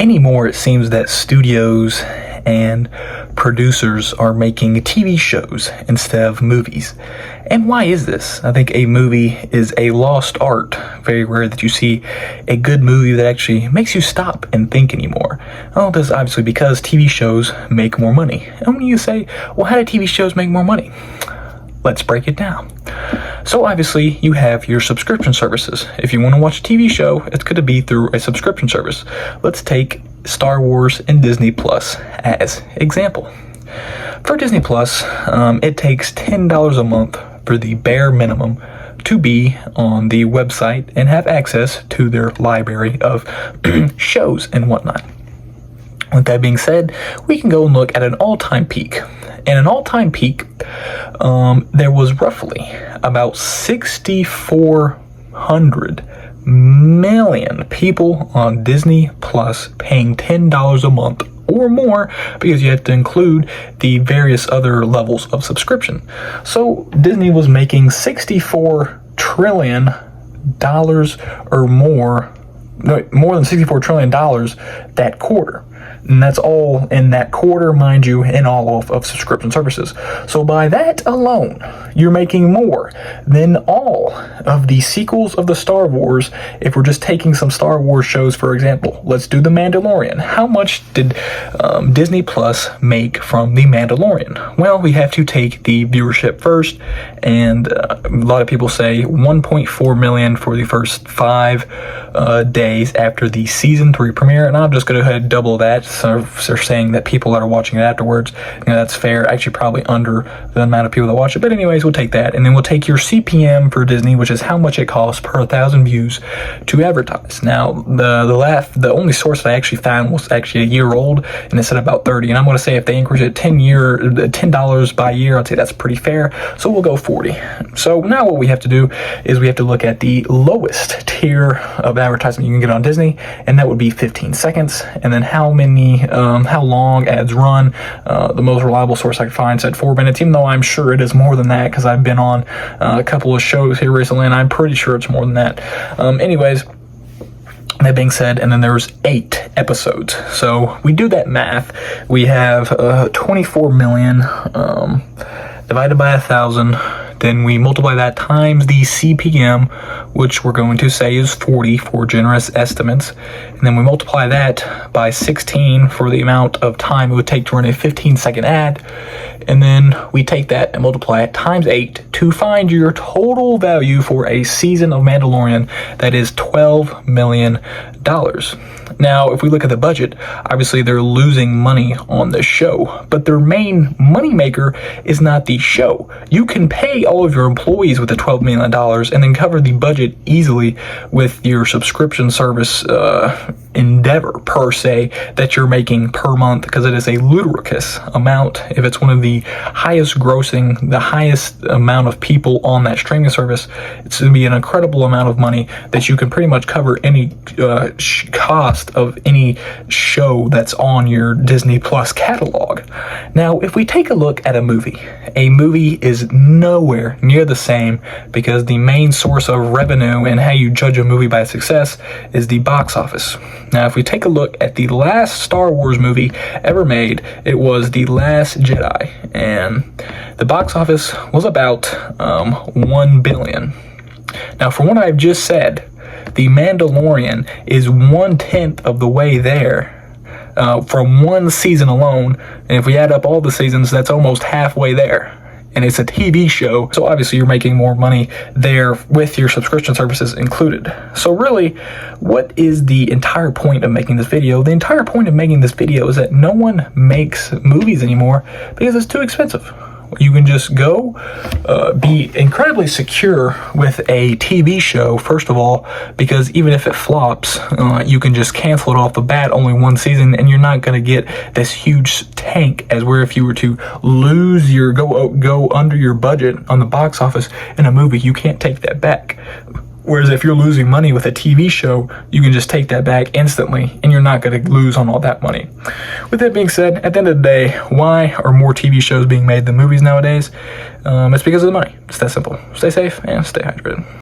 Anymore, it seems that studios and producers are making TV shows instead of movies. And why is this? I think a movie is a lost art. Very rare that you see a good movie that actually makes you stop and think anymore. Well, this is obviously because TV shows make more money. And when you say, well, how do TV shows make more money? Let's break it down. So obviously you have your subscription services. If you want to watch a TV show, it's going to be through a subscription service. Let's take Star Wars and Disney Plus as example. For Disney Plus, it takes $10 a month for the bare minimum to be on the website and have access to their library of shows and whatnot. With that being said, we can go and look at an all-time peak. And an all-time peak, there was roughly about 6,400 million people on Disney Plus paying $10 a month or more, because you have to include the various other levels of subscription. So Disney was making $64 trillion or more, no, more than $64 trillion that quarter. And that's all in that quarter, mind you, in all of subscription services. So by that alone, you're making more than all of the sequels of the Star Wars. If we're just taking some Star Wars shows, for example, let's do The Mandalorian. How much did Disney Plus make from The Mandalorian? Well, we have to take the viewership first, and a lot of people say 1.4 million for the first 5 days after the season 3 premiere, and I'm just going to go ahead and double that. So they're saying that people that are watching it afterwards, that's fair. Actually, probably under the amount of people that watch it. But anyways, we'll take that. And then we'll take your CPM for Disney, which is how much it costs per 1,000 views to advertise. Now, the only source that I actually found was actually a year old, and it said about 30. And I'm going to say if they increase it $10 by year, I'd say that's pretty fair. So we'll go 40. So now what we have to do is we have to look at the lowest tier of advertising you can get on Disney, and that would be 15 seconds. And then how long ads run. The most reliable source I could find said 4 minutes, even though I'm sure it is more than that, because I've been on a couple of shows here recently, and I'm pretty sure it's more than that. Anyways, that being said, and then there's 8 episodes. So we do that math. We have 24 million divided by 1,000. Then we multiply that times the CPM, which we're going to say is 40 for generous estimates. And then we multiply that by 16 for the amount of time it would take to run a 15-second ad. And then we take that and multiply it times 8 to find your total value for a season of Mandalorian. That is $12 million. Now, if we look at the budget, obviously they're losing money on the show, but their main moneymaker is not the show. You can pay all of your employees with the $12 million and then cover the budget easily with your subscription service endeavor, per se, that you're making per month, because it is a ludicrous amount. If it's one of the highest grossing, the highest amount of people on that streaming service, it's going to be an incredible amount of money that you can pretty much cover any cost of any show that's on your Disney Plus catalog. Now, if we take a look at a movie is nowhere near the same, because the main source of revenue and how you judge a movie by success is the box office. Now, if we take a look at the last Star Wars movie ever made, it was The Last Jedi, and the box office was about 1 billion. Now, from what I've just said, The Mandalorian is 1/10 of the way there from one season alone, and if we add up all the seasons, that's almost halfway there. And it's a TV show, so obviously you're making more money there with your subscription services included. So really, what is the entire point of making this video? The entire point of making this video is that no one makes movies anymore because it's too expensive. You can just go be incredibly secure with a TV show, first of all, because even if it flops, you can just cancel it off the bat, only one season, and you're not going to get this huge tank as where if you were to lose your go under your budget on the box office in a movie, you can't take that back. Whereas if you're losing money with a TV show, you can just take that back instantly, and you're not going to lose on all that money. With that being said, at the end of the day, why are more TV shows being made than movies nowadays? It's because of the money. It's that simple. Stay safe and stay hydrated.